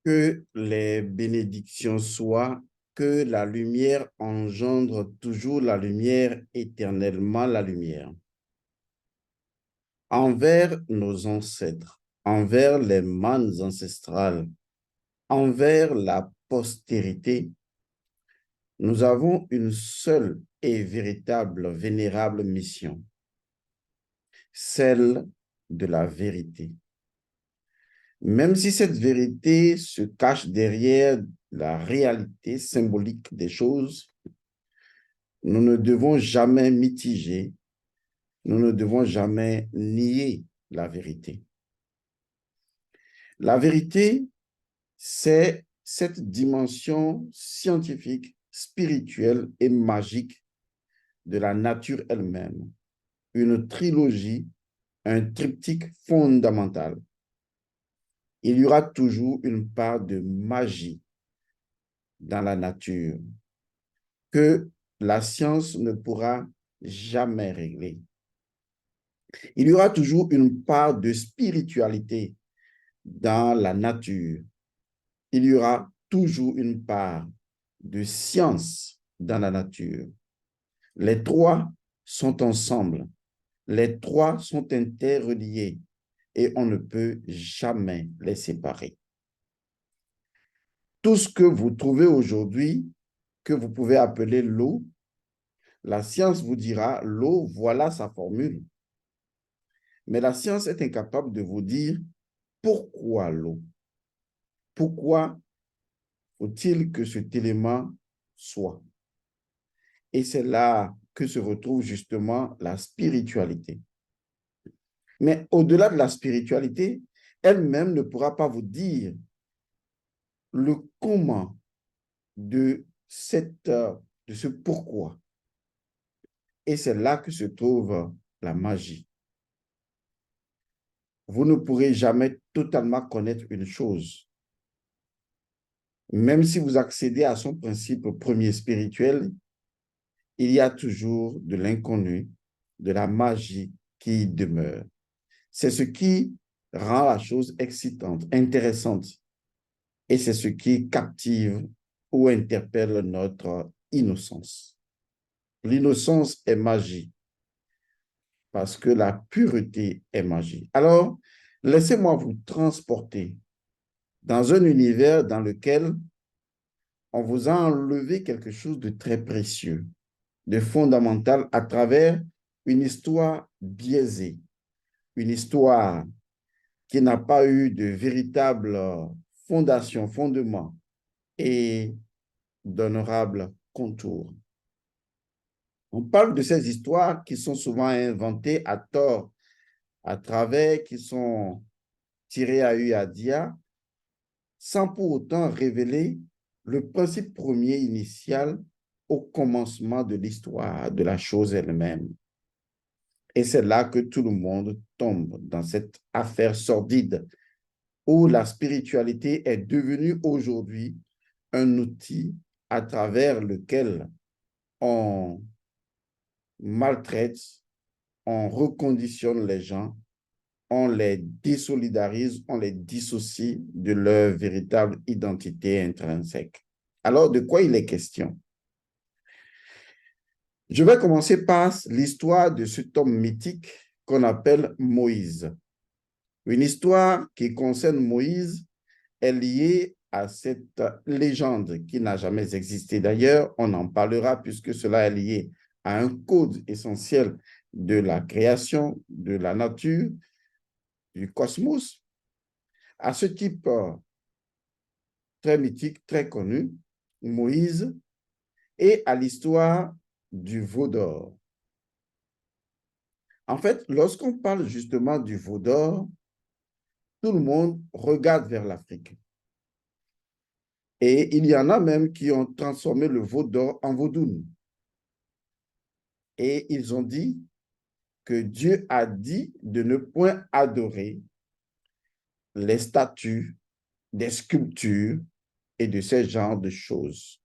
Que les bénédictions soient, que la lumière engendre toujours la lumière, éternellement la lumière. Envers nos ancêtres, envers les mânes ancestrales, envers la postérité, nous avons une seule et véritable, vénérable mission, celle de la vérité. Même si cette vérité se cache derrière la réalité symbolique des choses, nous ne devons jamais mitiger, nous ne devons jamais nier la vérité. La vérité, c'est cette dimension scientifique, spirituelle et magique de la nature elle-même, une trilogie, un triptyque fondamental. Il y aura toujours une part de magie dans la nature que la science ne pourra jamais régler. Il y aura toujours une part de spiritualité dans la nature. Il y aura toujours une part de science dans la nature. Les trois sont ensemble. Les trois sont interreliés et on ne peut jamais les séparer. Tout ce que vous trouvez aujourd'hui, que vous pouvez appeler l'eau, la science vous dira l'eau, voilà sa formule. Mais la science est incapable de vous dire pourquoi l'eau. Pourquoi faut-il que cet élément soit? Et c'est là que se retrouve justement la spiritualité. Mais au-delà de la spiritualité, elle-même ne pourra pas vous dire le comment de ce pourquoi. Et c'est là que se trouve la magie. Vous ne pourrez jamais totalement connaître une chose. Même si vous accédez à son principe premier spirituel, il y a toujours de l'inconnu, de la magie qui demeure. C'est ce qui rend la chose excitante, intéressante. Et c'est ce qui captive ou interpelle notre innocence. L'innocence est magie parce que la pureté est magie. Alors, laissez-moi vous transporter dans un univers dans lequel on vous a enlevé quelque chose de très précieux, de fondamental à travers une histoire biaisée, une histoire qui n'a pas eu de véritable fondation, fondement et d'honorables contours. On parle de ces histoires qui sont souvent inventées à tort, à travers, qui sont tirées à Dia, sans pour autant révéler le principe premier initial au commencement de l'histoire, de la chose elle-même. Et c'est là que tout le monde tombe dans cette affaire sordide où la spiritualité est devenue aujourd'hui un outil à travers lequel on maltraite, on reconditionne les gens, on les désolidarise, on les dissocie de leur véritable identité intrinsèque. Alors, de quoi il est question? Je vais commencer par l'histoire de cet homme mythique qu'on appelle Moïse. Une histoire qui concerne Moïse est liée à cette légende qui n'a jamais existé. D'ailleurs, on en parlera puisque cela est lié à un code essentiel de la création, de la nature, du cosmos, à ce type très mythique, très connu, Moïse, et à l'histoire du veau d'or. En fait, lorsqu'on parle justement du veau d'or, tout le monde regarde vers l'Afrique. Et il y en a même qui ont transformé le veau d'or en vaudoune. Et ils ont dit que Dieu a dit de ne point adorer les statues, des sculptures et de ce genre de choses.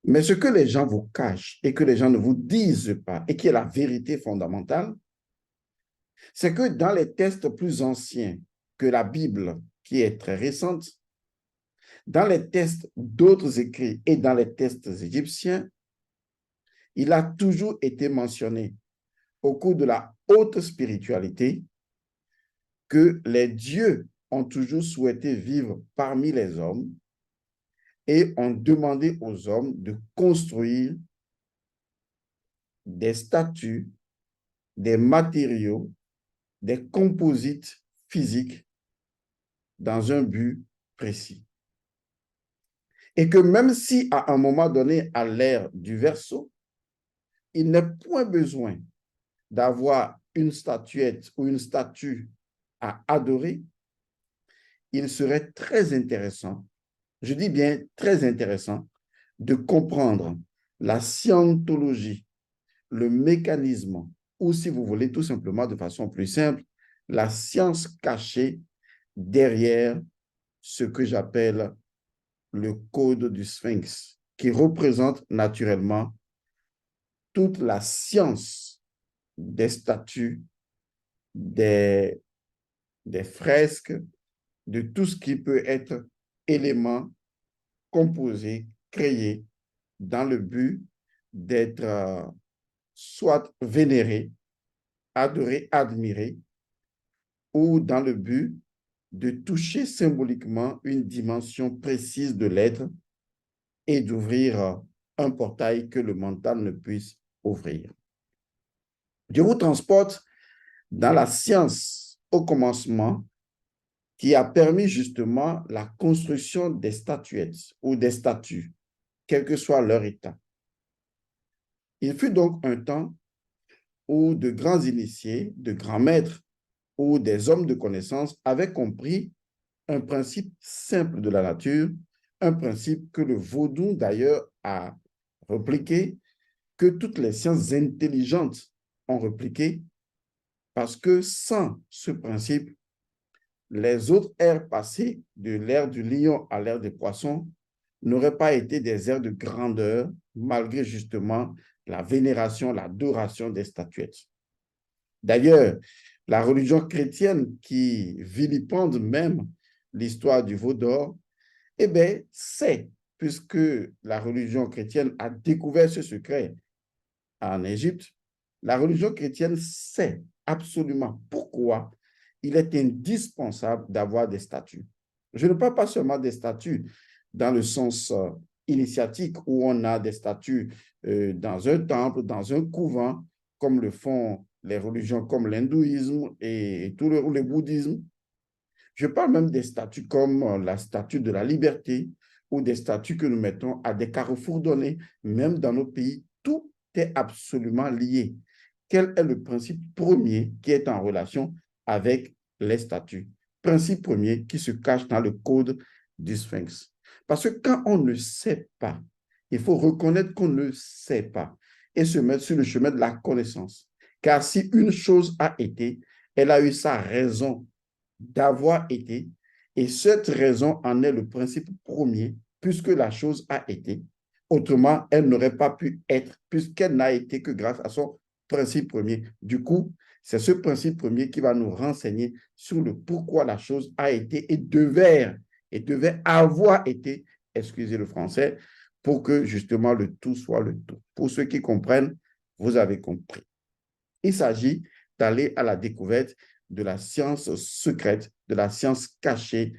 Mais ce que les gens vous cachent et que les gens ne vous disent pas et qui est la vérité fondamentale, c'est que dans les textes plus anciens que la Bible, qui est très récente. Dans les textes d'autres écrits et dans les textes égyptiens, il a toujours été mentionné au cours de la haute spiritualité que les dieux ont toujours souhaité vivre parmi les hommes et ont demandé aux hommes de construire des statues, des matériaux, des composites physiques dans un but précis. Et que même si à un moment donné, à l'ère du Verseau, il n'est point besoin d'avoir une statuette ou une statue à adorer, il serait très intéressant, je dis bien très intéressant, de comprendre la scientologie, le mécanisme, ou si vous voulez tout simplement de façon plus simple, la science cachée derrière ce que j'appelle le code du Sphinx, qui représente naturellement toute la science des statues, des fresques, de tout ce qui peut être élément composé, créé dans le but d'être soit vénéré, adoré, admiré, ou dans le but de toucher symboliquement une dimension précise de l'être et d'ouvrir un portail que le mental ne puisse ouvrir. Je vous transporte dans la science au commencement qui a permis justement la construction des statuettes ou des statues, quel que soit leur état. Il fut donc un temps où de grands initiés, de grands maîtres ou des hommes de connaissance avaient compris un principe simple de la nature, un principe que le vaudou d'ailleurs a repliqué, que toutes les sciences intelligentes ont repliqué, parce que sans ce principe, les autres ères passées, de l'ère du lion à l'ère des poissons, n'auraient pas été des ères de grandeur, malgré justement la vénération, l'adoration des statuettes. D'ailleurs, la religion chrétienne qui vilipende même l'histoire du veau d'or, eh bien, c'est, puisque la religion chrétienne a découvert ce secret en Égypte, la religion chrétienne sait absolument pourquoi il est indispensable d'avoir des statues. Je ne parle pas seulement des statues dans le sens initiatique où on a des statues dans un temple, dans un couvent, comme le font les religions comme l'hindouisme et tout le bouddhisme. Je parle même des statues comme la statue de la liberté ou des statues que nous mettons à des carrefours donnés, même dans nos pays. Tout est absolument lié. Quel est le principe premier qui est en relation avec les statues? Principe premier qui se cache dans le code du Sphinx. Parce que quand on ne sait pas, il faut reconnaître qu'on ne sait pas et se mettre sur le chemin de la connaissance. Car si une chose a été, elle a eu sa raison d'avoir été, et cette raison en est le principe premier, puisque la chose a été. Autrement, elle n'aurait pas pu être, puisqu'elle n'a été que grâce à son principe premier. Du coup, c'est ce principe premier qui va nous renseigner sur le pourquoi la chose a été et devait avoir été, excusez le français, pour que justement le tout soit le tout. Pour ceux qui comprennent, vous avez compris. Il s'agit d'aller à la découverte de la science secrète, de la science cachée,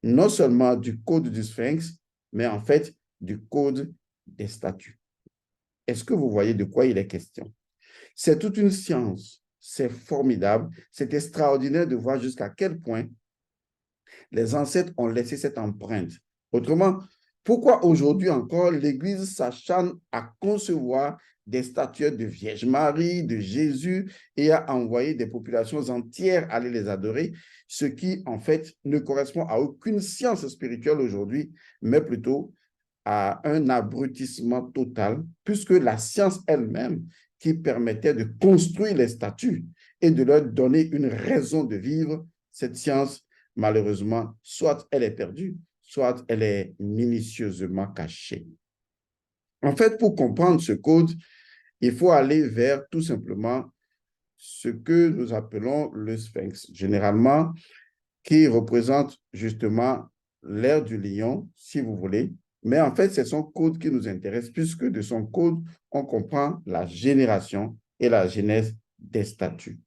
non seulement du code du Sphinx, mais en fait du code des statues. Est-ce que vous voyez de quoi il est question? C'est toute une science, c'est formidable, c'est extraordinaire de voir jusqu'à quel point les ancêtres ont laissé cette empreinte. Autrement, pourquoi aujourd'hui encore l'Église s'acharne à concevoir des statuettes de Vierge Marie, de Jésus, et à envoyer des populations entières aller les adorer, ce qui, en fait, ne correspond à aucune science spirituelle aujourd'hui, mais plutôt à un abrutissement total, puisque la science elle-même, qui permettait de construire les statues et de leur donner une raison de vivre, cette science, malheureusement, soit elle est perdue, soit elle est minutieusement cachée. En fait, pour comprendre ce code, il faut aller vers tout simplement ce que nous appelons le Sphinx. Généralement, qui représente justement l'ère du lion, si vous voulez. Mais en fait, c'est son code qui nous intéresse, puisque de son code, on comprend la génération et la genèse des statues.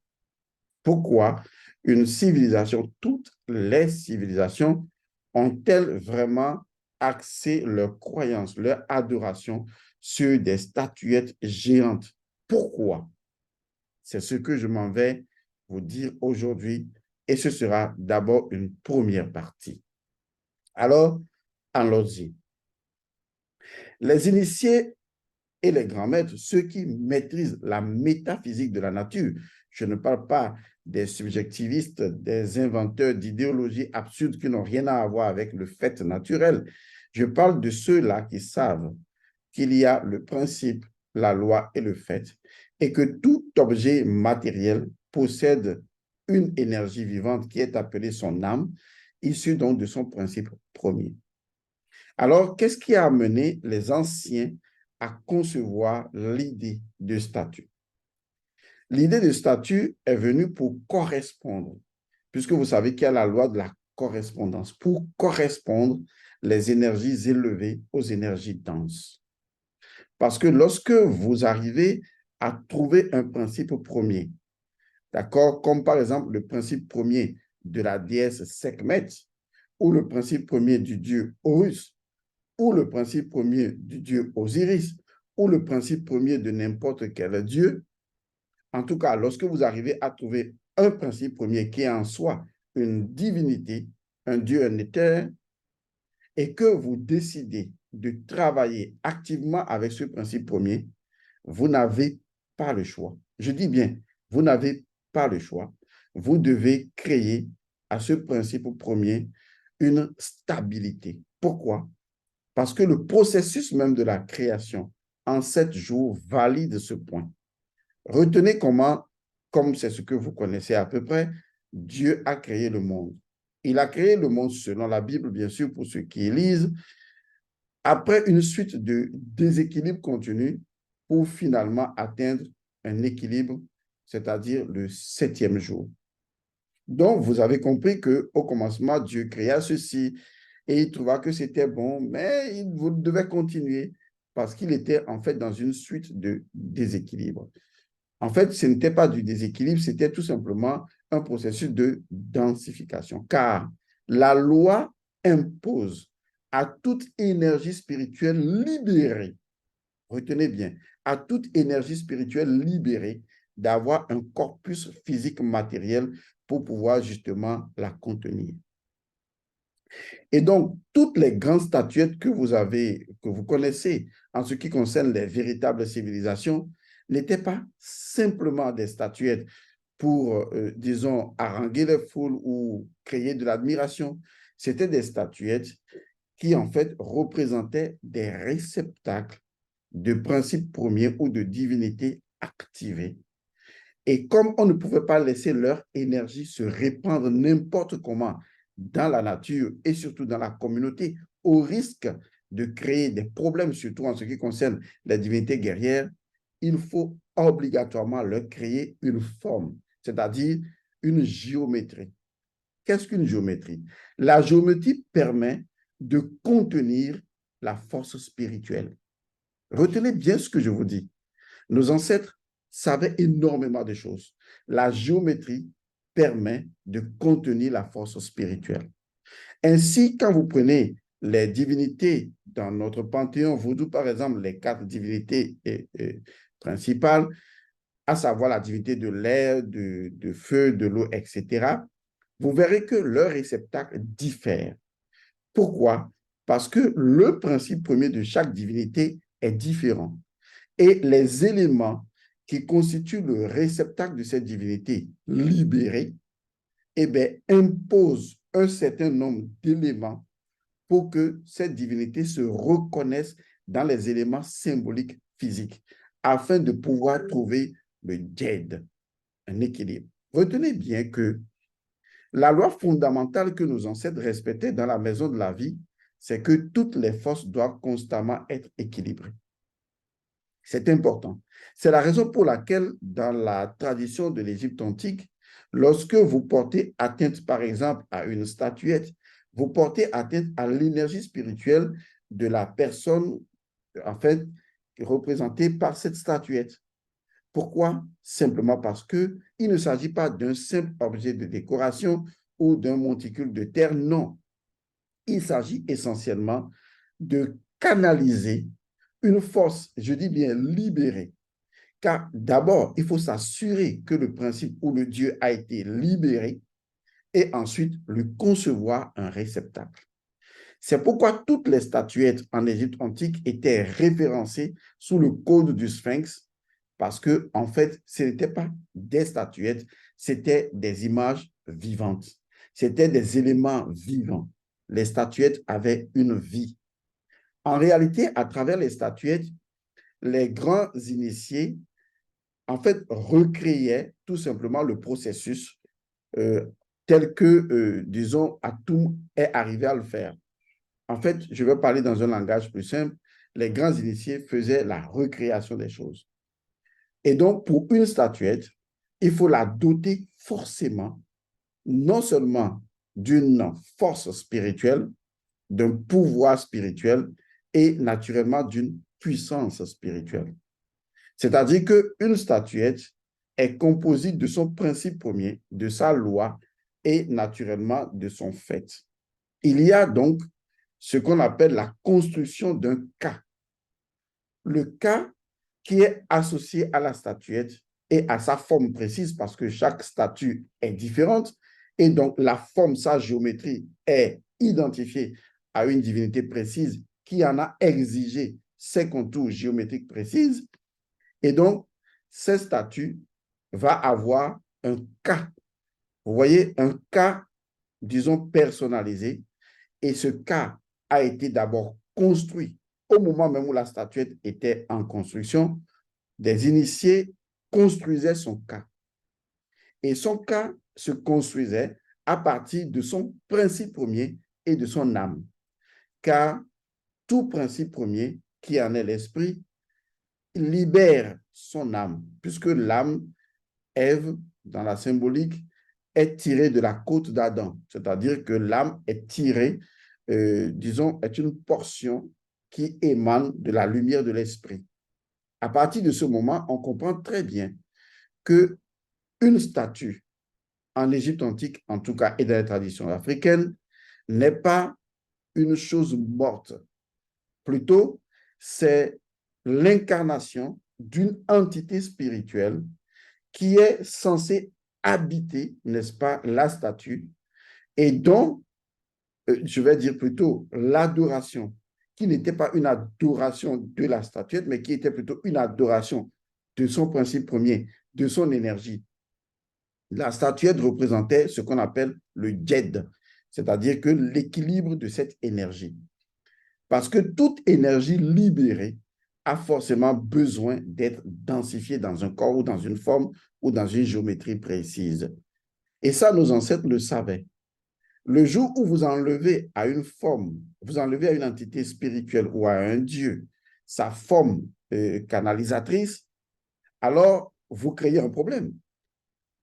Pourquoi une civilisation, toutes les civilisations, ont-elles vraiment axé leur croyance, leur adoration sur des statuettes géantes? Pourquoi? C'est ce que je m'en vais vous dire aujourd'hui et ce sera d'abord une première partie. Alors, allons-y. Les initiés et les grands maîtres, ceux qui maîtrisent la métaphysique de la nature, je ne parle pas des subjectivistes, des inventeurs d'idéologies absurdes qui n'ont rien à voir avec le fait naturel. Je parle de ceux-là qui savent qu'il y a le principe, la loi et le fait, et que tout objet matériel possède une énergie vivante qui est appelée son âme, issue donc de son principe premier. Alors, qu'est-ce qui a amené les anciens à concevoir l'idée de statut? L'idée de statut est venue pour correspondre, puisque vous savez qu'il y a la loi de la correspondance, pour correspondre les énergies élevées aux énergies denses. Parce que lorsque vous arrivez à trouver un principe premier, d'accord, comme par exemple le principe premier de la déesse Sekhmet, ou le principe premier du dieu Horus, ou le principe premier du dieu Osiris, ou le principe premier de n'importe quel dieu, en tout cas, lorsque vous arrivez à trouver un principe premier qui est en soi une divinité, un dieu, un éther, et que vous décidez de travailler activement avec ce principe premier, vous n'avez pas le choix. Je dis bien, vous n'avez pas le choix. Vous devez créer à ce principe premier une stabilité. Pourquoi? Parce que le processus même de la création en 7 jours valide ce point. Retenez comment, comme c'est ce que vous connaissez à peu près, Dieu a créé le monde. Il a créé le monde selon la Bible, bien sûr, pour ceux qui lisent, après une suite de déséquilibres continus pour finalement atteindre un équilibre, c'est-à-dire le 7e jour. Donc, vous avez compris qu'au commencement, Dieu créa ceci et il trouva que c'était bon, mais il devait continuer parce qu'il était en fait dans une suite de déséquilibres. En fait, ce n'était pas du déséquilibre, c'était tout simplement un processus de densification, car la loi impose à toute énergie spirituelle libérée, retenez bien, à toute énergie spirituelle libérée d'avoir un corpus physique matériel pour pouvoir justement la contenir. Et donc, toutes les grandes statuettes que vous connaissez en ce qui concerne les véritables civilisations, n'étaient pas simplement des statuettes pour, disons, haranguer les foules ou créer de l'admiration. C'était des statuettes qui, en fait, représentaient des réceptacles de principes premiers ou de divinités activées. Et comme on ne pouvait pas laisser leur énergie se répandre n'importe comment dans la nature et surtout dans la communauté, au risque de créer des problèmes, surtout en ce qui concerne les divinités guerrières, il faut obligatoirement leur créer une forme, c'est-à-dire une géométrie. Qu'est-ce qu'une géométrie? La géométrie permet de contenir la force spirituelle. Retenez bien ce que je vous dis. Nos ancêtres savaient énormément de choses. La géométrie permet de contenir la force spirituelle. Ainsi, quand vous prenez les divinités dans notre panthéon vaudou, par exemple, les 4 divinités principales, à savoir la divinité de l'air, de feu, de l'eau, etc., vous verrez que leurs réceptacles diffèrent. Pourquoi? Parce que le principe premier de chaque divinité est différent. Et les éléments qui constituent le réceptacle de cette divinité libérée, eh bien, imposent un certain nombre d'éléments pour que cette divinité se reconnaisse dans les éléments symboliques physiques, afin de pouvoir trouver le djed, un équilibre. Retenez bien que la loi fondamentale que nos ancêtres respectaient dans la maison de la vie, c'est que toutes les forces doivent constamment être équilibrées. C'est important. C'est la raison pour laquelle, dans la tradition de l'Égypte antique, Lorsque vous portez atteinte, par exemple, à une statuette, vous portez atteinte à l'énergie spirituelle de la personne, en fait, représentée par cette statuette. Pourquoi? Simplement parce qu'il ne s'agit pas d'un simple objet de décoration ou d'un monticule de terre, non. Il s'agit essentiellement de canaliser une force, je dis bien libérée, car d'abord, il faut s'assurer que le principe ou le Dieu a été libéré et ensuite lui concevoir un réceptacle. C'est pourquoi toutes les statuettes en Égypte antique étaient référencées sous le code du Sphinx, parce que, en fait, ce n'étaient pas des statuettes, c'était des images vivantes. C'était des éléments vivants. Les statuettes avaient une vie. En réalité, à travers les statuettes, les grands initiés, en fait, recréaient tout simplement le processus tel que, disons, Atum est arrivé à le faire. En fait, je vais parler dans un langage plus simple. Les grands initiés faisaient la recréation des choses. Et donc, pour une statuette, il faut la doter forcément, non seulement d'une force spirituelle, d'un pouvoir spirituel et naturellement d'une puissance spirituelle. C'est-à-dire qu'une statuette est composée de son principe premier, de sa loi et naturellement de son fait. Il y a donc ce qu'on appelle la construction d'un cas. Le cas qui est associé à la statuette et à sa forme précise parce que chaque statue est différente et donc la forme, sa géométrie est identifiée à une divinité précise qui en a exigé ses contours géométriques précises. Et donc, cette statue va avoir un cas. Vous voyez, un cas, disons, personnalisé. Et ce cas a été d'abord construit au moment même où la statuette était en construction. Des initiés construisaient son cas. Et son cas se construisait à partir de son principe premier et de son âme. Car tout principe premier, qui en est l'esprit, libère son âme, puisque l'âme, Ève, dans la symbolique, est tirée de la côte d'Adam, c'est-à-dire que l'âme est tirée, disons, est une portion qui émane de la lumière de l'esprit. À partir de ce moment, on comprend très bien que une statue en Égypte antique, en tout cas, et dans les traditions africaines, n'est pas une chose morte. Plutôt, c'est l'incarnation d'une entité spirituelle qui est censée habiter, n'est-ce pas, la statue et dont, je vais dire plutôt, l'adoration, qui n'était pas une adoration de la statuette, mais qui était plutôt une adoration de son principe premier, de son énergie. La statuette représentait ce qu'on appelle le djed, c'est-à-dire que l'équilibre de cette énergie. Parce que toute énergie libérée a forcément besoin d'être densifiée dans un corps ou dans une forme ou dans une géométrie précise. Et ça, nos ancêtres le savaient. Le jour où vous enlevez à une forme, vous enlevez à une entité spirituelle ou à un Dieu sa forme canalisatrice, alors vous créez un problème.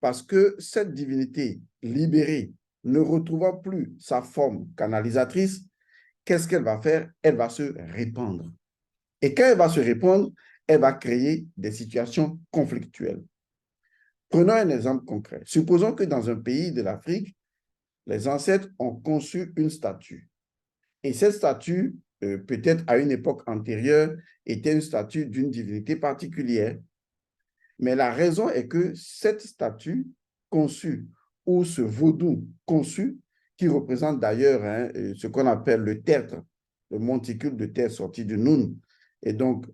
Parce que cette divinité libérée, ne retrouvant plus sa forme canalisatrice, qu'est-ce qu'elle va faire? Elle va se répandre. Et quand elle va se répandre, elle va créer des situations conflictuelles. Prenons un exemple concret. Supposons que dans un pays de l'Afrique, les ancêtres ont conçu une statue. Et cette statue, peut-être à une époque antérieure, était une statue d'une divinité particulière. Mais la raison est que cette statue conçue, ou ce vaudou conçu, qui représente d'ailleurs ce qu'on appelle le tertre, le monticule de terre sorti du Noun. Et donc,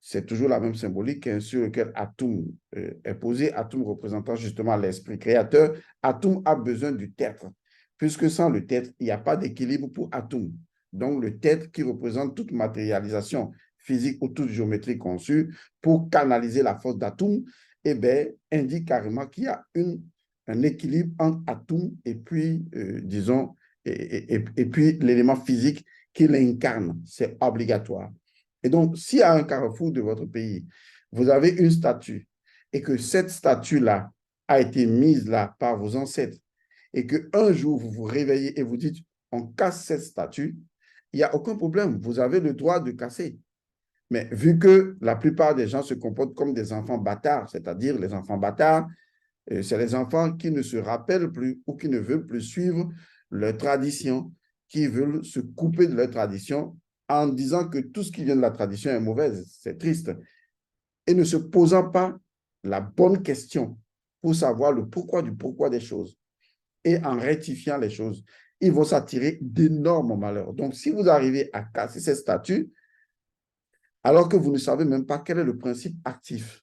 c'est toujours la même symbolique sur lequel Atum est posé, Atum représentant justement l'esprit créateur. Atum a besoin du tertre, puisque sans le tertre, il n'y a pas d'équilibre pour Atum. Donc, le tertre qui représente toute matérialisation physique ou toute géométrie conçue pour canaliser la force d'Atum, eh bien, indique carrément qu'il y a un équilibre entre Atum et puis, disons, et puis l'élément physique qui l'incarne. C'est obligatoire. Et donc, si à un carrefour de votre pays, vous avez une statue et que cette statue-là a été mise là par vos ancêtres et qu'un jour vous vous réveillez et vous dites, on casse cette statue, il n'y a aucun problème. Vous avez le droit de casser. Mais vu que la plupart des gens se comportent comme des enfants bâtards, c'est-à-dire les enfants bâtards, c'est les enfants qui ne se rappellent plus ou qui ne veulent plus suivre leur tradition, qui veulent se couper de leur tradition en disant que tout ce qui vient de la tradition est mauvais. C'est triste. Et ne se posant pas la bonne question pour savoir le pourquoi du pourquoi des choses. Et en rectifiant les choses, ils vont s'attirer d'énormes malheurs. Donc, si vous arrivez à casser ces statuts, alors que vous ne savez même pas quel est le principe actif,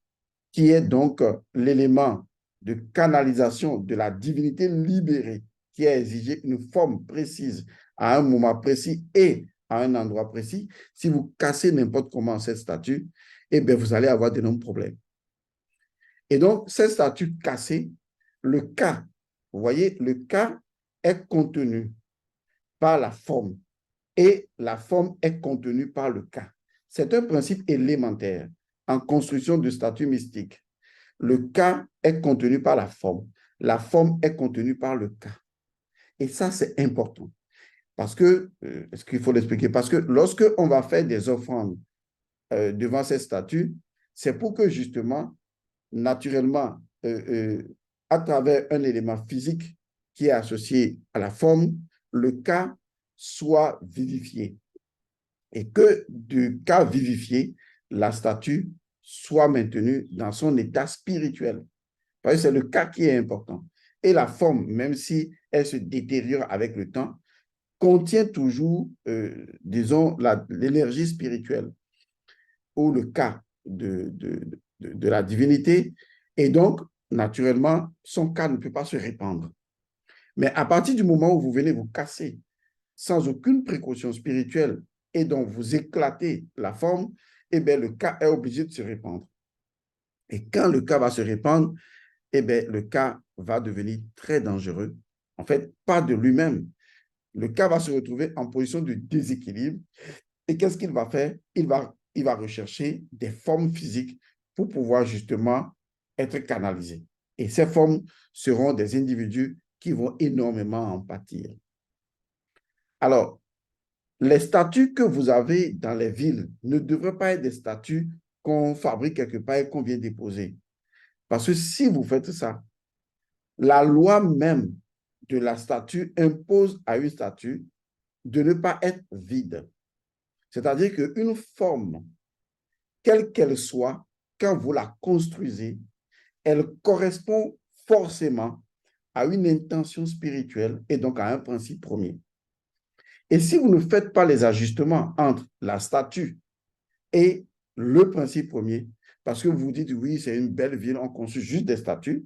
qui est donc l'élément de canalisation de la divinité libérée, qui a exigé une forme précise à un moment précis et à un endroit précis, si vous cassez n'importe comment cette statue, eh bien, vous allez avoir d'énormes problèmes. Et donc, cette statue cassée, le cas, vous voyez, le cas est contenu par la forme et la forme est contenue par le cas. C'est un principe élémentaire en construction de statues mystiques. Le cas est contenu par la forme est contenue par le cas. Et ça, c'est important. Parce que, est-ce qu'il faut l'expliquer? Parce que lorsque on va faire des offrandes devant ces statues, c'est pour que justement, naturellement, à travers un élément physique qui est associé à la forme, le cas soit vivifié. Et que du cas vivifié, la statue soit maintenue dans son état spirituel. Parce que c'est le cas qui est important. Et la forme, même si elle se détériore avec le temps, contient toujours, disons, l'énergie spirituelle ou le cas de la divinité. Et donc, naturellement, son cas ne peut pas se répandre. Mais à partir du moment où vous venez vous casser sans aucune précaution spirituelle et donc vous éclatez la forme, eh bien, le cas est obligé de se répandre. Et quand le cas va se répandre, eh bien, le cas va devenir très dangereux. En fait, pas de lui-même. Le cas va se retrouver en position de déséquilibre. Et qu'est-ce qu'il va faire? Il va rechercher des formes physiques pour pouvoir justement être canalisé. Et ces formes seront des individus qui vont énormément en pâtir. Alors, les statues que vous avez dans les villes ne devraient pas être des statues qu'on fabrique quelque part et qu'on vient déposer. Parce que si vous faites ça, la loi même de la statue impose à une statue de ne pas être vide. C'est-à-dire qu'une forme, quelle qu'elle soit, quand vous la construisez, elle correspond forcément à une intention spirituelle et donc à un principe premier. Et si vous ne faites pas les ajustements entre la statue et le principe premier, parce que vous dites, oui, c'est une belle ville, on construit juste des statues,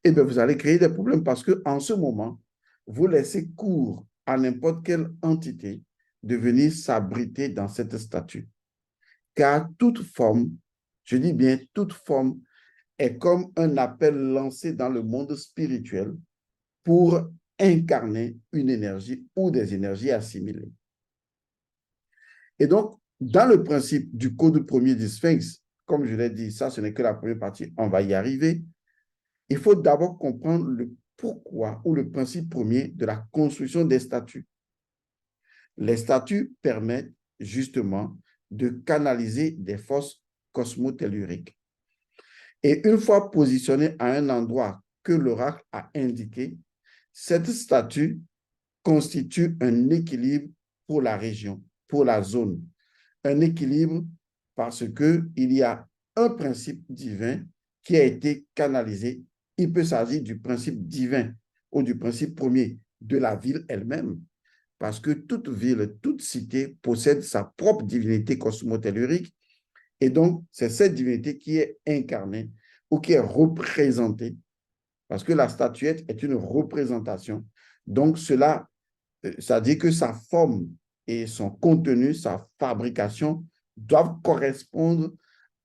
eh bien, vous allez créer des problèmes parce qu'en ce moment, vous laissez cours à n'importe quelle entité de venir s'abriter dans cette statue. Car toute forme, je dis bien toute forme, est comme un appel lancé dans le monde spirituel pour incarner une énergie ou des énergies assimilées. Et donc, dans le principe du code premier du Sphinx, comme je l'ai dit, ça, ce n'est que la première partie, on va y arriver. Il faut d'abord comprendre le pourquoi ou le principe premier de la construction des statues. Les statues permettent justement de canaliser des forces cosmotelluriques. Et une fois positionnée à un endroit que l'oracle a indiqué, cette statue constitue un équilibre pour la région, pour la zone. Un équilibre parce qu'il y a un principe divin qui a été canalisé. Il peut s'agir du principe divin ou du principe premier de la ville elle-même, parce que toute ville, toute cité possède sa propre divinité cosmotellurique. Et donc, c'est cette divinité qui est incarnée ou qui est représentée, parce que la statuette est une représentation. Donc, ça dit que sa forme et son contenu, sa fabrication doivent correspondre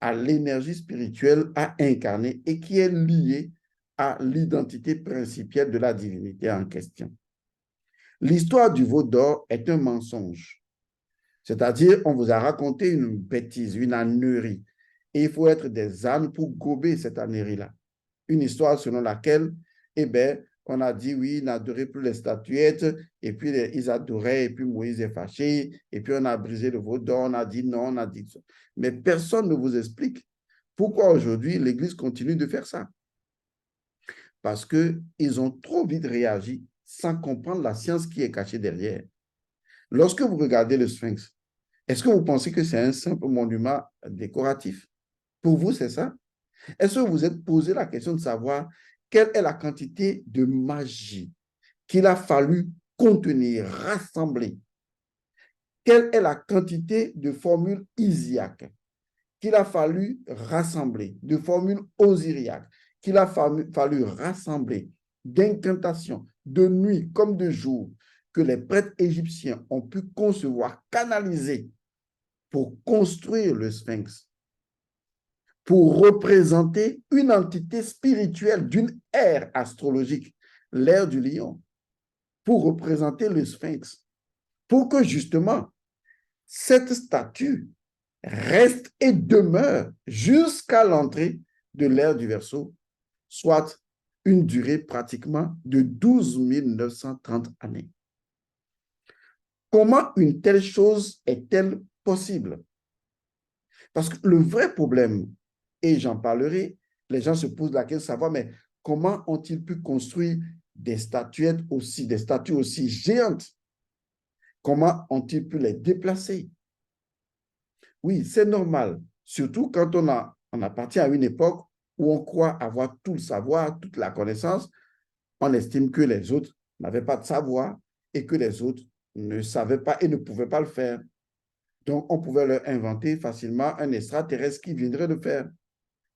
à l'énergie spirituelle à incarner et qui est liée à l'identité principielle de la divinité en question. L'histoire du veau d'or est un mensonge. C'est-à-dire, on vous a raconté une bêtise, une ânerie. Et il faut être des ânes pour gober cette ânerie-là. Une histoire selon laquelle, eh bien, on a dit oui, n'adorez plus les statuettes, et puis ils adoraient, et puis Moïse est fâché, et puis on a brisé le veau d'or, on a dit non, on a dit ça. Mais personne ne vous explique pourquoi aujourd'hui l'Église continue de faire ça. Parce qu'ils ont trop vite réagi sans comprendre la science qui est cachée derrière. Lorsque vous regardez le Sphinx, est-ce que vous pensez que c'est un simple monument décoratif? Pour vous, c'est ça? Est-ce que vous vous êtes posé la question de savoir quelle est la quantité de magie qu'il a fallu contenir, rassembler? Quelle est la quantité de formules isiaques qu'il a fallu rassembler, de formules osiriaques qu'il a fallu rassembler, d'incantations, de nuit comme de jour, que les prêtres égyptiens ont pu concevoir, canaliser pour construire le Sphinx, pour représenter une entité spirituelle d'une ère astrologique, l'ère du lion, pour représenter le Sphinx, pour que justement cette statue reste et demeure jusqu'à l'entrée de l'ère du Verseau, soit une durée pratiquement de 12 930 années. Comment une telle chose est-elle possible? Parce que le vrai problème, et j'en parlerai, les gens se posent la question de savoir, mais comment ont-ils pu construire des statuettes aussi, des statues aussi géantes? Comment ont-ils pu les déplacer? Oui, c'est normal, surtout quand on appartient à une époque où on croit avoir tout le savoir, toute la connaissance, on estime que les autres n'avaient pas de savoir et que les autres ne savaient pas et ne pouvaient pas le faire. Donc, on pouvait leur inventer facilement un extraterrestre qui viendrait le faire.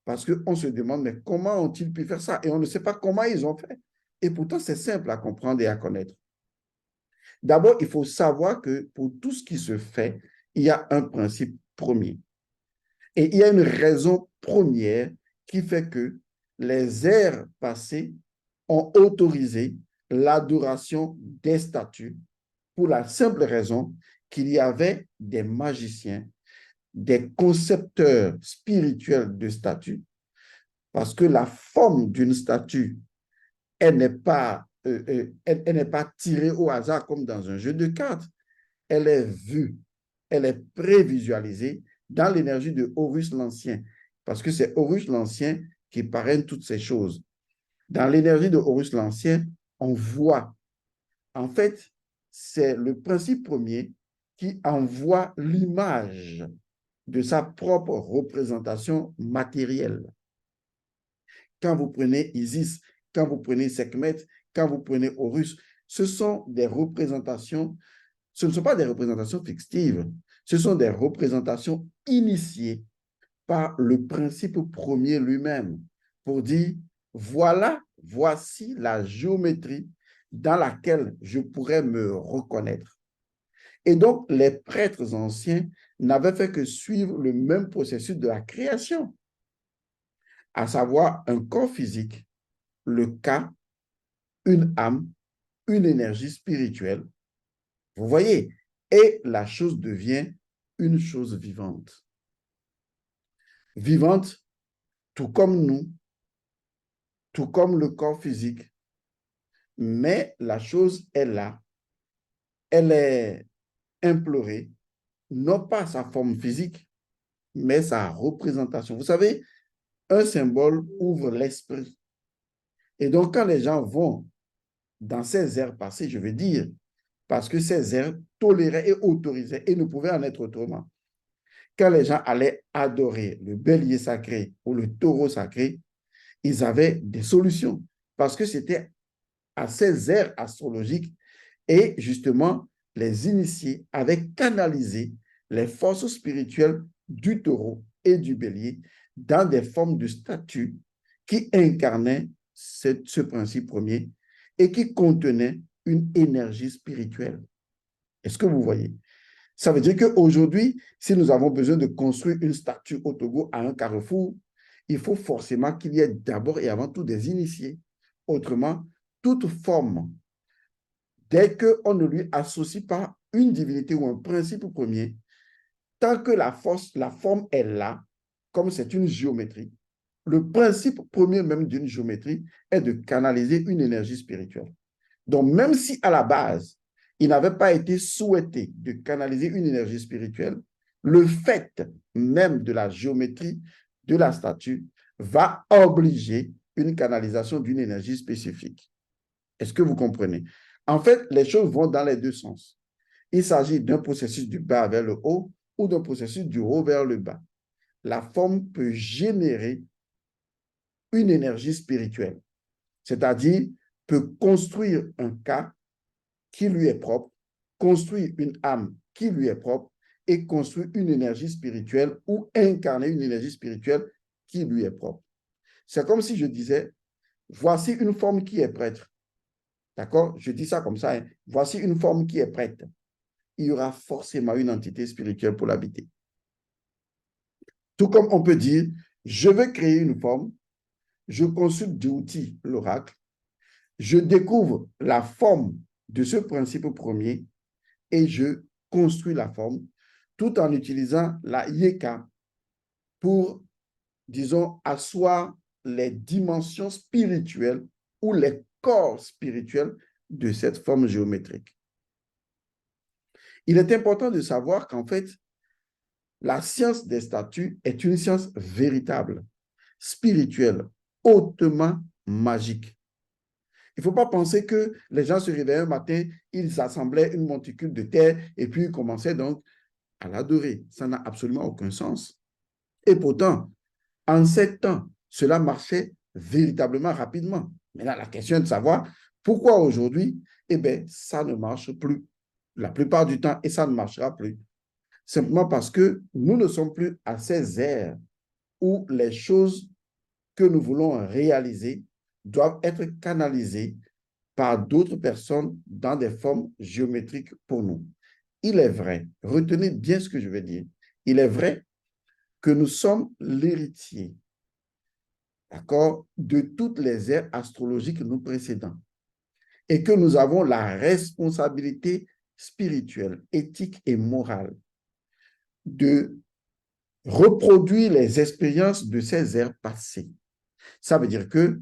Parce qu'on se demande, mais comment ont-ils pu faire ça? Et on ne sait pas comment ils ont fait. Et pourtant, c'est simple à comprendre et à connaître. D'abord, il faut savoir que pour tout ce qui se fait, il y a un principe premier. Et il y a une raison première qui fait que les ères passées ont autorisé l'adoration des statues pour la simple raison qu'il y avait des magiciens, des concepteurs spirituels de statues, parce que la forme d'une statue, elle n'est pas, elle n'est pas tirée au hasard comme dans un jeu de cartes. Elle est vue, elle est prévisualisée dans l'énergie de Horus l'Ancien, parce que c'est Horus l'Ancien qui parraine toutes ces choses. Dans l'énergie de Horus l'Ancien, on voit, en fait, c'est le principe premier qui envoie l'image de sa propre représentation matérielle. Quand vous prenez Isis, quand vous prenez Sekhmet, quand vous prenez Horus, ce sont des représentations, ce ne sont pas des représentations fictives, ce sont des représentations initiées par le principe premier lui-même pour dire, voilà, voici la géométrie dans laquelle je pourrais me reconnaître. Et donc, les prêtres anciens n'avaient fait que suivre le même processus de la création, à savoir un corps physique, le cas, une âme, une énergie spirituelle. Vous voyez, et la chose devient une chose vivante. Vivante, tout comme nous, tout comme le corps physique, mais la chose est là, elle est implorée, non pas sa forme physique, mais sa représentation. Vous savez, un symbole ouvre l'esprit. Et donc, quand les gens vont dans ces ères passées, je veux dire, parce que ces ères toléraient et autorisaient et ne pouvaient en être autrement. Quand les gens allaient adorer le bélier sacré ou le taureau sacré, ils avaient des solutions parce que c'était à ces ères astrologiques et justement, les initiés avaient canalisé les forces spirituelles du taureau et du bélier dans des formes de statues qui incarnaient ce principe premier et qui contenaient une énergie spirituelle. Est-ce que vous voyez? Ça veut dire qu'aujourd'hui, si nous avons besoin de construire une statue au Togo à un carrefour, il faut forcément qu'il y ait d'abord et avant tout des initiés. Autrement, toute forme, dès qu'on ne lui associe pas une divinité ou un principe premier, tant que la forme est là, comme c'est une géométrie, le principe premier même d'une géométrie est de canaliser une énergie spirituelle. Donc, même si à la base, il n'avait pas été souhaité de canaliser une énergie spirituelle, le fait même de la géométrie de la statue va obliger une canalisation d'une énergie spécifique. Est-ce que vous comprenez? En fait, les choses vont dans les deux sens. Il s'agit d'un processus du bas vers le haut ou d'un processus du haut vers le bas. La forme peut générer une énergie spirituelle, c'est-à-dire peut construire un cas qui lui est propre, construire une âme qui lui est propre et construire une énergie spirituelle ou incarner une énergie spirituelle qui lui est propre. C'est comme si je disais, voici une forme qui est prête. D'accord? Je dis ça comme ça. Hein. Voici une forme qui est prête. Il y aura forcément une entité spirituelle pour l'habiter. Tout comme on peut dire, je veux créer une forme, je consulte l'outil, l'oracle, je découvre la forme de ce principe premier et je construis la forme tout en utilisant la yeka pour, disons, asseoir les dimensions spirituelles ou les corps spirituels de cette forme géométrique. Il est important de savoir qu'en fait, la science des statues est une science véritable, spirituelle, hautement magique. Il ne faut pas penser que les gens se réveillaient un matin, ils assemblaient une monticule de terre et puis ils commençaient donc à l'adorer. Ça n'a absolument aucun sens. Et pourtant, en 7 ans, cela marchait véritablement rapidement. Maintenant, la question est de savoir pourquoi aujourd'hui, eh bien, ça ne marche plus la plupart du temps et ça ne marchera plus. Simplement parce que nous ne sommes plus à ces ères où les choses que nous voulons réaliser doivent être canalisées par d'autres personnes dans des formes géométriques pour nous. Il est vrai, retenez bien ce que je vais dire, il est vrai que nous sommes l'héritier, d'accord, de toutes les ères astrologiques nous précédentes et que nous avons la responsabilité spirituelle, éthique et morale de reproduire les expériences de ces ères passées. Ça veut dire que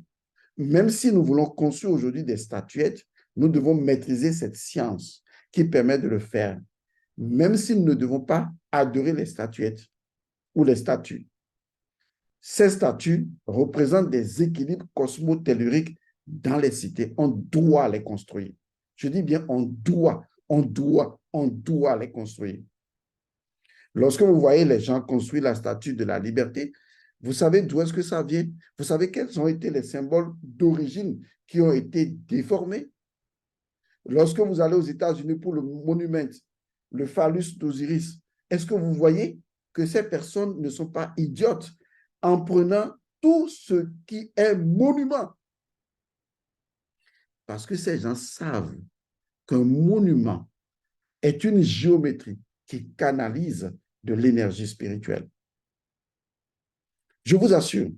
même si nous voulons construire aujourd'hui des statuettes, nous devons maîtriser cette science qui permet de le faire, même si nous ne devons pas adorer les statuettes ou les statues. Ces statues représentent des équilibres cosmotelluriques dans les cités. On doit les construire. Je dis bien on doit les construire. Lorsque vous voyez les gens construire la statue de la liberté, vous savez d'où est-ce que ça vient? Vous savez quels ont été les symboles d'origine qui ont été déformés? Lorsque vous allez aux États-Unis pour le monument, le phallus d'Osiris, est-ce que vous voyez que ces personnes ne sont pas idiotes en prenant tout ce qui est monument? Parce que ces gens savent qu'un monument est une géométrie qui canalise de l'énergie spirituelle. Je vous assure,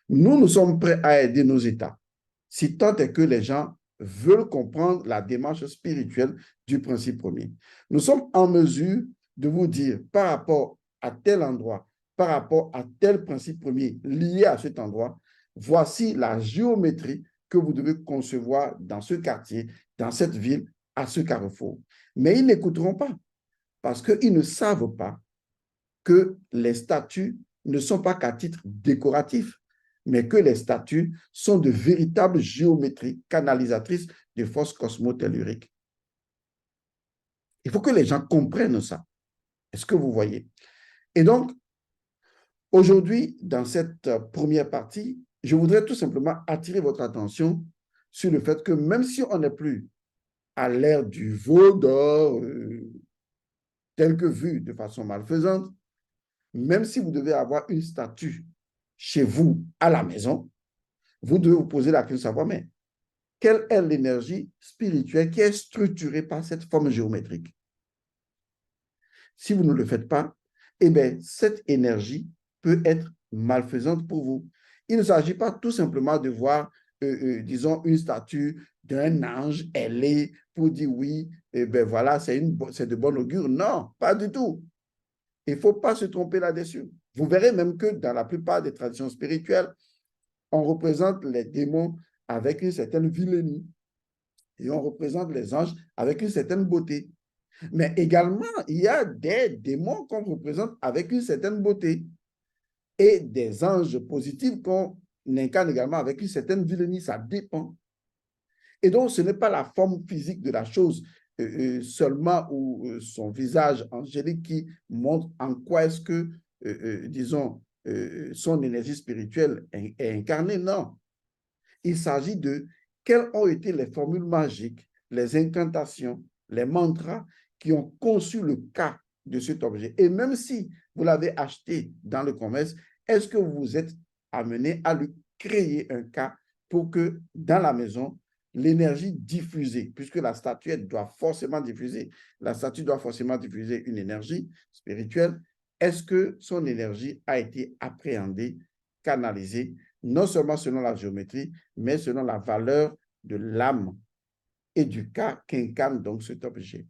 nous sommes prêts à aider nos États, si tant est que les gens veulent comprendre la démarche spirituelle du principe premier. Nous sommes en mesure de vous dire par rapport à tel endroit, par rapport à tel principe premier lié à cet endroit, voici la géométrie que vous devez concevoir dans ce quartier, dans cette ville, à ce carrefour. Mais ils n'écouteront pas parce qu'ils ne savent pas que les statues ne sont pas qu'à titre décoratif, mais que les statues sont de véritables géométries canalisatrices de forces cosmotelluriques. Il faut que les gens comprennent ça. Est-ce que vous voyez? Et donc, aujourd'hui, dans cette première partie, je voudrais tout simplement attirer votre attention sur le fait que même si on n'est plus à l'ère du veau d'or, tel que vu de façon malfaisante, même si vous devez avoir une statue chez vous à la maison, vous devez vous poser la question de savoir, mais quelle est l'énergie spirituelle qui est structurée par cette forme géométrique? Si vous ne le faites pas, eh bien, cette énergie peut être malfaisante pour vous. Il ne s'agit pas tout simplement de voir, disons, une statue d'un ange ailé pour dire oui, eh bien voilà, c'est de bon augure. Non, pas du tout. Il ne faut pas se tromper là-dessus. Vous verrez même que dans la plupart des traditions spirituelles, on représente les démons avec une certaine vilainie et on représente les anges avec une certaine beauté. Mais également, il y a des démons qu'on représente avec une certaine beauté et des anges positifs qu'on incarne également avec une certaine vilainie. Ça dépend. Et donc, ce n'est pas la forme physique de la chose seulement ou son visage angélique qui montre en quoi est-ce que, disons, son énergie spirituelle est incarnée. Non. Il s'agit de quelles ont été les formules magiques, les incantations, les mantras qui ont conçu le cas de cet objet. Et même si vous l'avez acheté dans le commerce, est-ce que vous êtes amené à lui créer un cas pour que dans la maison, l'énergie diffusée, puisque la statuette doit forcément diffuser, la statue doit forcément diffuser une énergie spirituelle, est-ce que son énergie a été appréhendée, canalisée, non seulement selon la géométrie, mais selon la valeur de l'âme et du cas qu'incarne donc cet objet.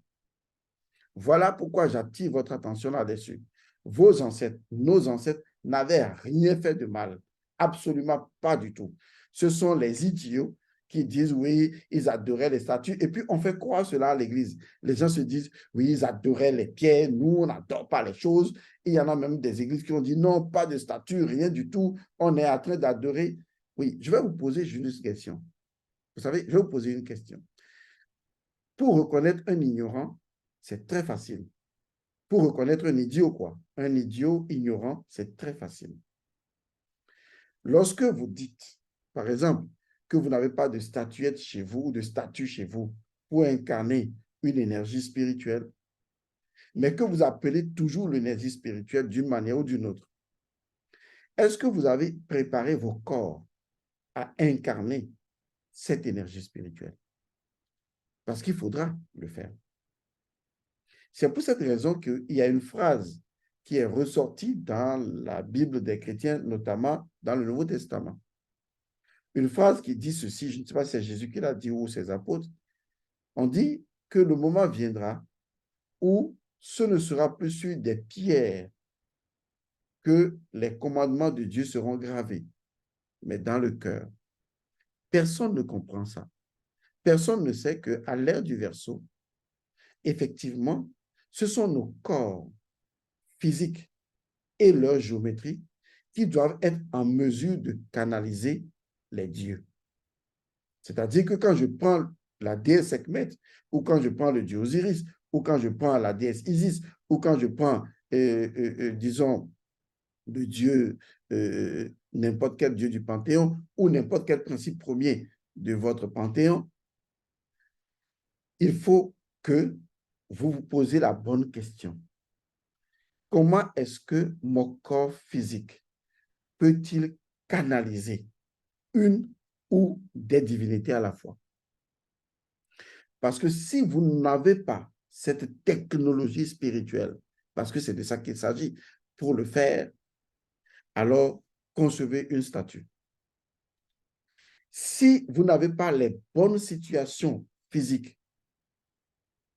Voilà pourquoi j'attire votre attention là-dessus. Vos ancêtres, nos ancêtres n'avaient rien fait de mal, absolument pas du tout. Ce sont les idiots qui disent, oui, ils adoraient les statues, et puis on fait croire cela à l'Église. Les gens se disent, oui, ils adoraient les pierres, nous, on n'adore pas les choses. Il y en a même des églises qui ont dit, non, pas de statues, rien du tout, on est en train d'adorer. Oui, je vais vous poser juste une question. Vous savez, je vais vous poser une question. Pour reconnaître un ignorant, c'est très facile. Pour reconnaître un idiot, quoi. Un idiot ignorant, c'est très facile. Lorsque vous dites, par exemple, que vous n'avez pas de statuette chez vous ou de statue chez vous pour incarner une énergie spirituelle, mais que vous appelez toujours l'énergie spirituelle d'une manière ou d'une autre, est-ce que vous avez préparé vos corps à incarner cette énergie spirituelle? Parce qu'il faudra le faire. C'est pour cette raison qu'il y a une phrase qui est ressortie dans la Bible des chrétiens, notamment dans le Nouveau Testament. Une phrase qui dit ceci, je ne sais pas si c'est Jésus qui l'a dit ou ses apôtres, on dit que le moment viendra où ce ne sera plus sur des pierres que les commandements de Dieu seront gravés, mais dans le cœur. Personne ne comprend ça. Personne ne sait qu'à l'ère du verseau, effectivement, ce sont nos corps physiques et leur géométrie qui doivent être en mesure de canaliser les dieux. C'est-à-dire que quand je prends la déesse Sekhmet, ou quand je prends le dieu Osiris, ou quand je prends la déesse Isis, ou quand je prends, disons, le dieu, n'importe quel dieu du Panthéon, ou n'importe quel principe premier de votre Panthéon, il faut que vous vous posez la bonne question. Comment est-ce que mon corps physique peut-il canaliser une ou des divinités à la fois? Parce que si vous n'avez pas cette technologie spirituelle, parce que c'est de ça qu'il s'agit, pour le faire, alors concevez une statue. Si vous n'avez pas les bonnes situations physiques,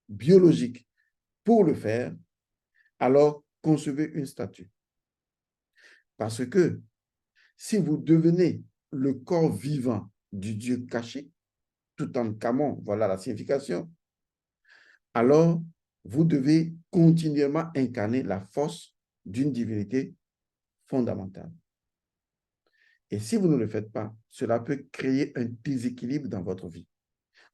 biologiques pour le faire, alors concevez une statue. Parce que si vous devenez le corps vivant du Dieu caché, tout en camon, voilà la signification, alors vous devez continuellement incarner la force d'une divinité fondamentale. Et si vous ne le faites pas, cela peut créer un déséquilibre dans votre vie.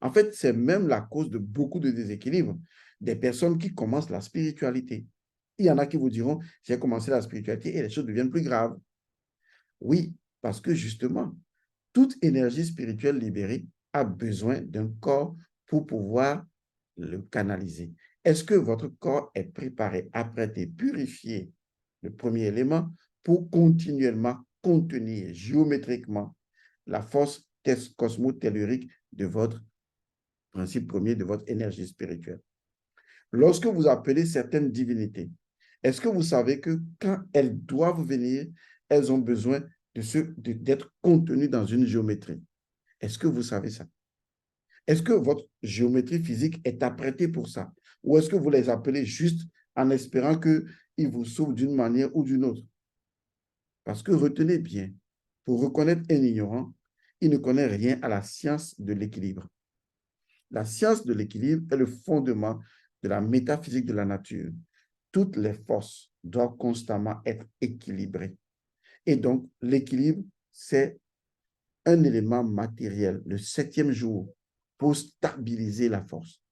En fait, c'est même la cause de beaucoup de déséquilibres des personnes qui commencent la spiritualité. Il y en a qui vous diront, j'ai commencé la spiritualité et les choses deviennent plus graves. Oui, parce que justement, toute énergie spirituelle libérée a besoin d'un corps pour pouvoir le canaliser. Est-ce que votre corps est préparé, apprêté, purifié, le premier élément, pour continuellement contenir géométriquement la force cosmotellurique de votre principe premier, de votre énergie spirituelle? Lorsque vous appelez certaines divinités, est-ce que vous savez que quand elles doivent venir, elles ont besoin d'être contenues dans une géométrie? Est-ce que vous savez ça? Est-ce que votre géométrie physique est apprêtée pour ça? Ou est-ce que vous les appelez juste en espérant qu'ils vous sauvent d'une manière ou d'une autre? Parce que retenez bien, Pour reconnaître un ignorant, il ne connaît rien à la science de l'équilibre. La science de l'équilibre est le fondement de la métaphysique de la nature. Toutes les forces doivent constamment être équilibrées. Et donc, l'équilibre, c'est un élément matériel, le 7e jour, pour stabiliser la force,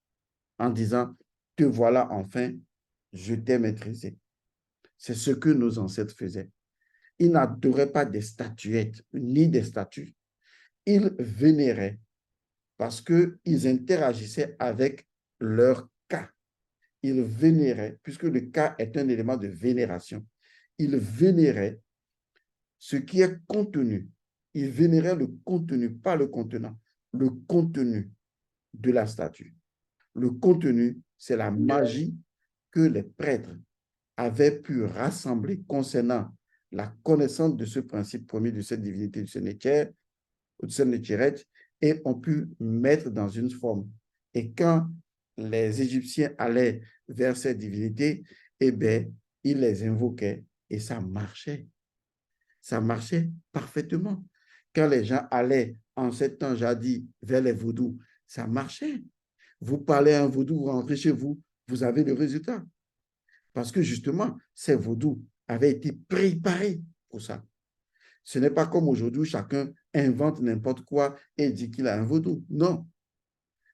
en disant, te voilà enfin, je t'ai maîtrisé. C'est ce que nos ancêtres faisaient. Ils n'adoraient pas des statuettes ni des statues. Ils vénéraient parce qu'ils interagissaient avec leur cas. Ils vénéraient, puisque le cas est un élément de vénération. Ils vénéraient ce qui est contenu. Ils vénéraient le contenu, pas le contenant, le contenu de la statue. Le contenu, c'est la magie que les prêtres avaient pu rassembler concernant la connaissance de ce principe premier de cette divinité du Sénéchère, ou du Sénécheret, et ont pu mettre dans une forme. Et quand les Égyptiens allaient vers cette divinité, eh bien, ils les invoquaient et ça marchait. Ça marchait parfaitement. Quand les gens allaient en ces temps jadis vers les vaudous, ça marchait. Vous parlez à un vaudou, vous rentrez chez vous, vous avez le résultat. Parce que justement, ces vaudous avaient été préparés pour ça. Ce n'est pas comme aujourd'hui, chacun invente n'importe quoi et dit qu'il a un vaudou. Non.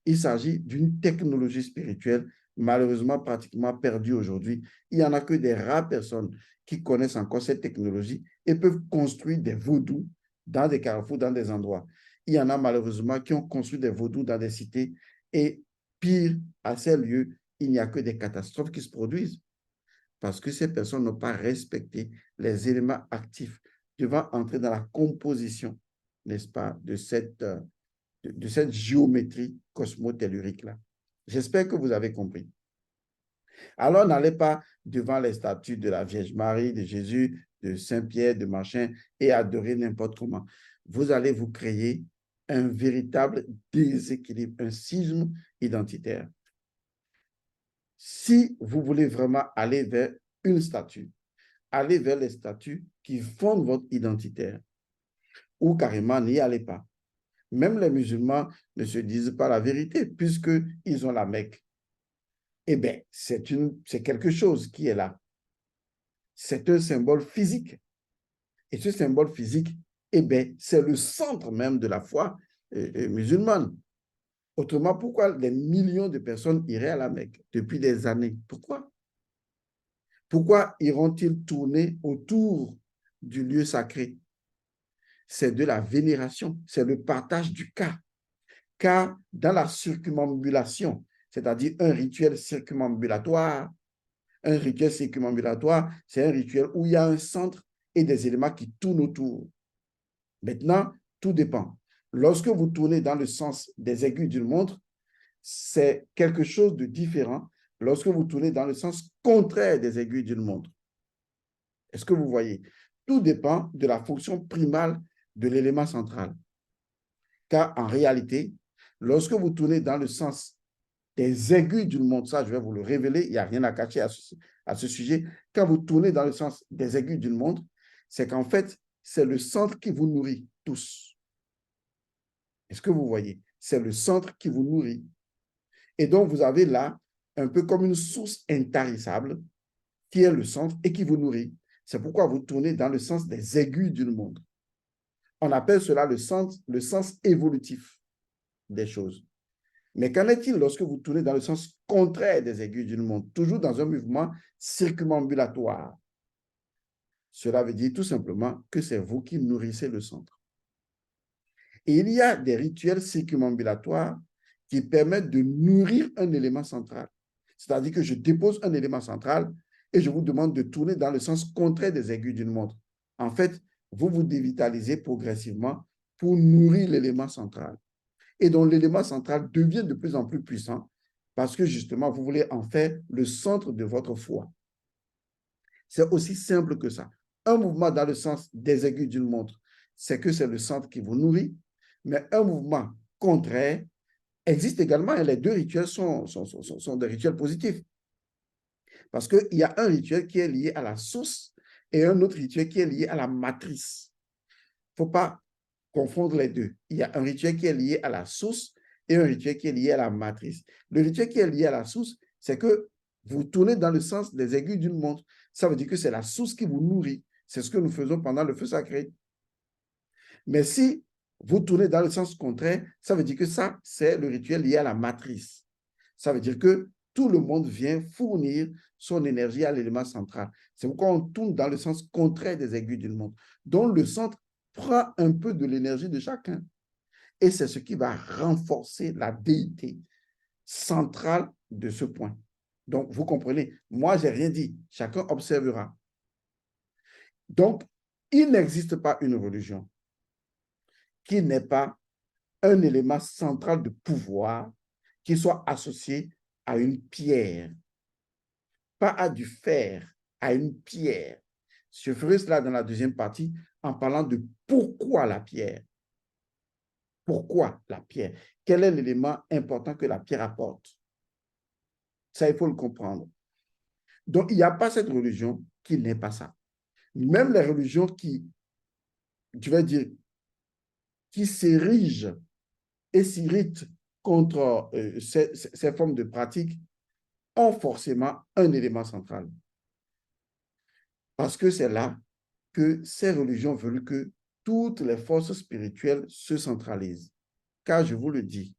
Il s'agit d'une technologie spirituelle malheureusement pratiquement perdue aujourd'hui. Il n'y en a que des rares personnes qui connaissent encore cette technologie et peuvent construire des vaudous dans des carrefours, dans des endroits. Il y en a malheureusement qui ont construit des vaudous dans des cités et pire, à ces lieux, il n'y a que des catastrophes qui se produisent parce que ces personnes n'ont pas respecté les éléments actifs devant entrer dans la composition, n'est-ce pas, de cette géométrie cosmotellurique-là. J'espère que vous avez compris. Alors, n'allez pas devant les statues de la Vierge Marie, de Jésus, de Saint-Pierre, de machin, et adorer n'importe comment. Vous allez vous créer un véritable déséquilibre, un schisme identitaire. Si vous voulez vraiment aller vers une statue, allez vers les statues qui fondent votre identitaire, ou carrément n'y allez pas. Même les musulmans ne se disent pas la vérité puisqu'ils ont la Mecque. Eh bien, c'est quelque chose qui est là. C'est un symbole physique. Et ce symbole physique, eh bien, c'est le centre même de la foi musulmane. Autrement, pourquoi des millions de personnes iraient à la Mecque depuis des années? Pourquoi? Pourquoi iront-ils tourner autour du lieu sacré? C'est de la vénération, c'est le partage du cas. Car dans la circumambulation, c'est-à-dire un rituel circumambulatoire, c'est un rituel où il y a un centre et des éléments qui tournent autour. Maintenant, tout dépend. Lorsque vous tournez dans le sens des aiguilles d'une montre, c'est quelque chose de différent lorsque vous tournez dans le sens contraire des aiguilles d'une montre. Est-ce que vous voyez? Tout dépend de la fonction primale de l'élément central. Car en réalité, lorsque vous tournez dans le sens des aiguilles d'une montre, ça je vais vous le révéler, il n'y a rien à cacher à ce sujet. Quand vous tournez dans le sens des aiguilles d'une montre, c'est qu'en fait, c'est le centre qui vous nourrit tous. Est-ce que vous voyez? C'est le centre qui vous nourrit. Et donc, vous avez là un peu comme une source intarissable qui est le centre et qui vous nourrit. C'est pourquoi vous tournez dans le sens des aiguilles d'une montre. On appelle cela le sens évolutif des choses. Mais qu'en est-il lorsque vous tournez dans le sens contraire des aiguilles d'une montre, toujours dans un mouvement circumambulatoire? Cela veut dire tout simplement que c'est vous qui nourrissez le centre. Et il y a des rituels circumambulatoires qui permettent de nourrir un élément central. C'est-à-dire que je dépose un élément central et je vous demande de tourner dans le sens contraire des aiguilles d'une montre. En fait, vous vous dévitalisez progressivement pour nourrir l'élément central. Et donc, l'élément central devient de plus en plus puissant parce que justement, vous voulez en faire le centre de votre foi. C'est aussi simple que ça. Un mouvement dans le sens des aiguilles d'une montre, c'est que c'est le centre qui vous nourrit, mais un mouvement contraire existe également et les deux rituels sont des rituels positifs. Parce qu'il y a un rituel qui est lié à la source et un autre rituel qui est lié à la matrice. faut pas confondre les deux. Il y a un rituel qui est lié à la source et un rituel qui est lié à la matrice. Le rituel qui est lié à la source, c'est que vous tournez dans le sens des aiguilles d'une montre. Ça veut dire que c'est la source qui vous nourrit. C'est ce que nous faisons pendant le feu sacré. Mais si vous tournez dans le sens contraire, ça veut dire que ça, c'est le rituel lié à la matrice. Ça veut dire que tout le monde vient fournir son énergie à l'élément central. C'est pourquoi on tourne dans le sens contraire des aiguilles d'une montre. Donc, le centre prend un peu de l'énergie de chacun. Et c'est ce qui va renforcer la déité centrale de ce point. Donc, vous comprenez, moi, je n'ai rien dit. Chacun observera. Donc, il n'existe pas une religion qui n'ait pas un élément central de pouvoir qui soit associé à une pierre, pas à du fer, à une pierre. Je ferai cela dans la deuxième partie en parlant de pourquoi la pierre. Pourquoi la pierre? Quel est l'élément important que la pierre apporte? Ça, il faut le comprendre. Donc, il n'y a pas cette religion qui n'est pas ça. Même les religions qui, je vais dire, qui s'érigent et s'irritent contre ces formes de pratiques ont forcément un élément central. Parce que c'est là que ces religions veulent que toutes les forces spirituelles se centralisent. Car je vous le dis,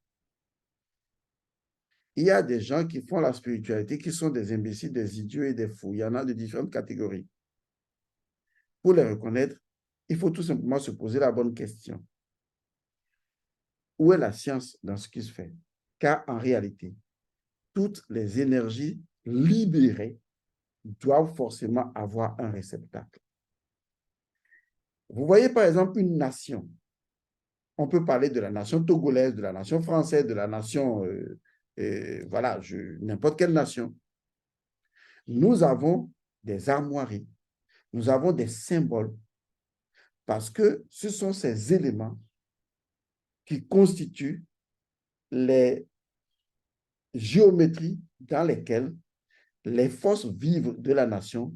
il y a des gens qui font la spiritualité qui sont des imbéciles, des idiots et des fous. Il y en a de différentes catégories. Pour les reconnaître, il faut tout simplement se poser la bonne question. Où est la science dans ce qui se fait? Car en réalité, toutes les énergies libérées doivent forcément avoir un réceptacle. Vous voyez par exemple une nation. On peut parler de la nation togolaise, de la nation française, de la nation, voilà, n'importe quelle nation. Nous avons des armoiries, nous avons des symboles, parce que ce sont ces éléments qui constituent les géométries dans lesquelles les forces vives de la nation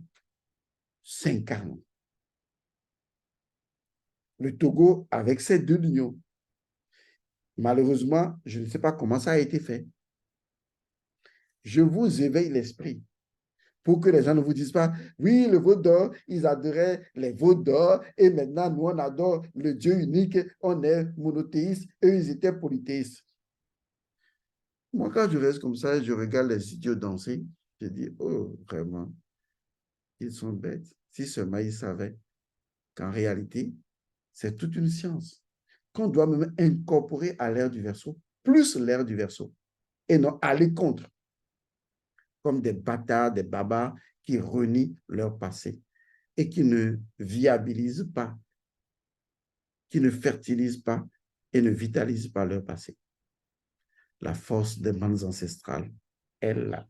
s'incarnent. Le Togo, avec ses deux lions, malheureusement, je ne sais pas comment ça a été fait. Je vous éveille l'esprit pour que les gens ne vous disent pas, oui, le veau d'or, ils adoraient les veaux d'or, et maintenant, nous, on adore le Dieu unique, on est monothéiste, eux, ils étaient polythéistes. Moi, quand je reste comme ça, je regarde les idiots danser, je dis, oh, vraiment, ils sont bêtes. Si seulement ils savaient qu'en réalité, c'est toute une science qu'on doit même incorporer à l'ère du Verseau, plus l'ère du Verseau, et non aller contre, comme des bâtards, des babas qui renient leur passé et qui ne viabilisent pas, qui ne fertilisent pas et ne vitalisent pas leur passé. La force des bandes ancestrales est là.